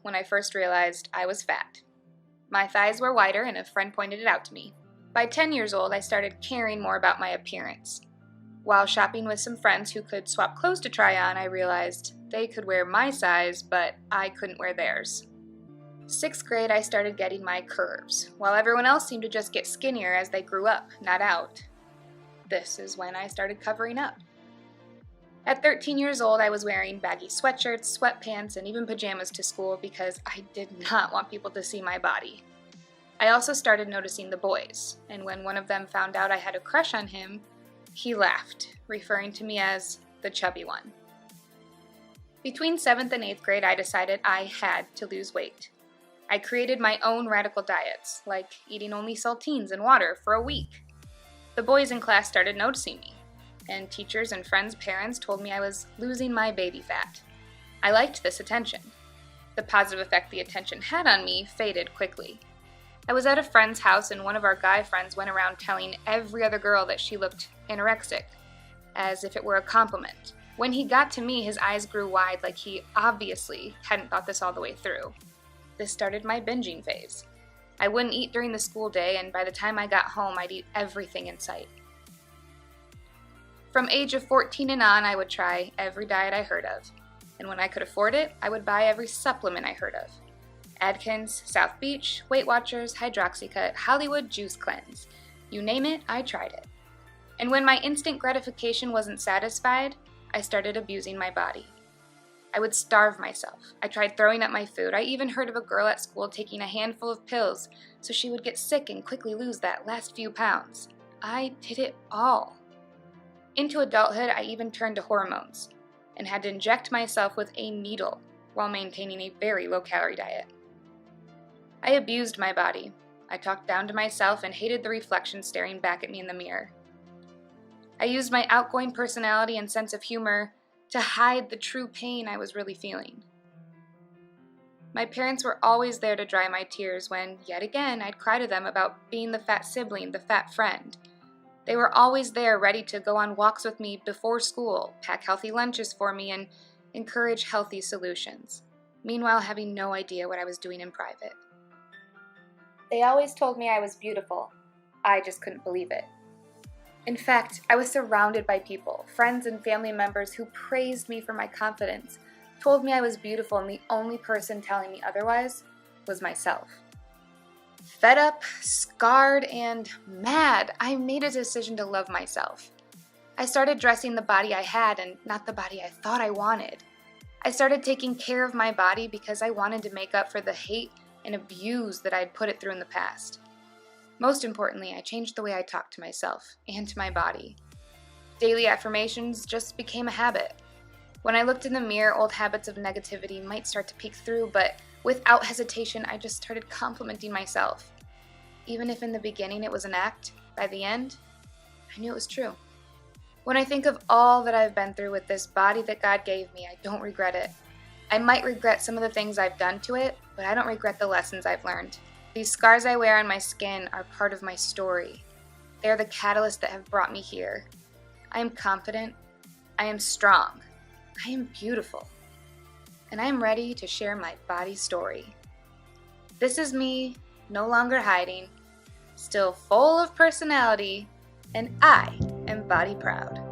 when I first realized I was fat. My thighs were wider and a friend pointed it out to me. By 10 years old, I started caring more about my appearance. While shopping with some friends who could swap clothes to try on, I realized they could wear my size, but I couldn't wear theirs. 6th grade, I started getting my curves, while everyone else seemed to just get skinnier as they grew up, not out. This is when I started covering up. At 13 years old, I was wearing baggy sweatshirts, sweatpants, and even pajamas to school because I did not want people to see my body. I also started noticing the boys, and when one of them found out I had a crush on him, he laughed, referring to me as the chubby one. Between 7th and 8th grade, I decided I had to lose weight. I created my own radical diets, like eating only saltines and water for a week. The boys in class started noticing me, and teachers and friends' parents told me I was losing my baby fat. I liked this attention. The positive effect the attention had on me faded quickly. I was at a friend's house and one of our guy friends went around telling every other girl that she looked anorexic, as if it were a compliment. When he got to me, his eyes grew wide like he obviously hadn't thought this all the way through. This started my binging phase. I wouldn't eat during the school day, and by the time I got home, I'd eat everything in sight. From age of 14 and on, I would try every diet I heard of, and when I could afford it, I would buy every supplement I heard of. Atkins, South Beach, Weight Watchers, Hydroxycut, Hollywood Juice Cleanse. You name it, I tried it. And when my instant gratification wasn't satisfied, I started abusing my body. I would starve myself. I tried throwing up my food. I even heard of a girl at school taking a handful of pills so she would get sick and quickly lose that last few pounds. I did it all. Into adulthood, I even turned to hormones and had to inject myself with a needle while maintaining a very low-calorie diet. I abused my body. I talked down to myself and hated the reflection staring back at me in the mirror. I used my outgoing personality and sense of humor to hide the true pain I was really feeling. My parents were always there to dry my tears when, yet again, I'd cry to them about being the fat sibling, the fat friend. They were always there ready to go on walks with me before school, pack healthy lunches for me, and encourage healthy solutions, meanwhile having no idea what I was doing in private. They always told me I was beautiful. I just couldn't believe it. In fact, I was surrounded by people, friends and family members who praised me for my confidence, told me I was beautiful, and the only person telling me otherwise was myself. Fed up, scarred, and mad, I made a decision to love myself. I started dressing the body I had and not the body I thought I wanted. I started taking care of my body because I wanted to make up for the hate and abuse that I'd put it through in the past. Most importantly, I changed the way I talked to myself and to my body. Daily affirmations just became a habit. When I looked in the mirror, old habits of negativity might start to peek through, but without hesitation, I just started complimenting myself. Even if in the beginning it was an act, by the end, I knew it was true. When I think of all that I've been through with this body that God gave me, I don't regret it. I might regret some of the things I've done to it, but I don't regret the lessons I've learned. These scars I wear on my skin are part of my story. They are the catalysts that have brought me here. I am confident. I am strong. I am beautiful. And I am ready to share my body story. This is me, no longer hiding, still full of personality, and I am body proud.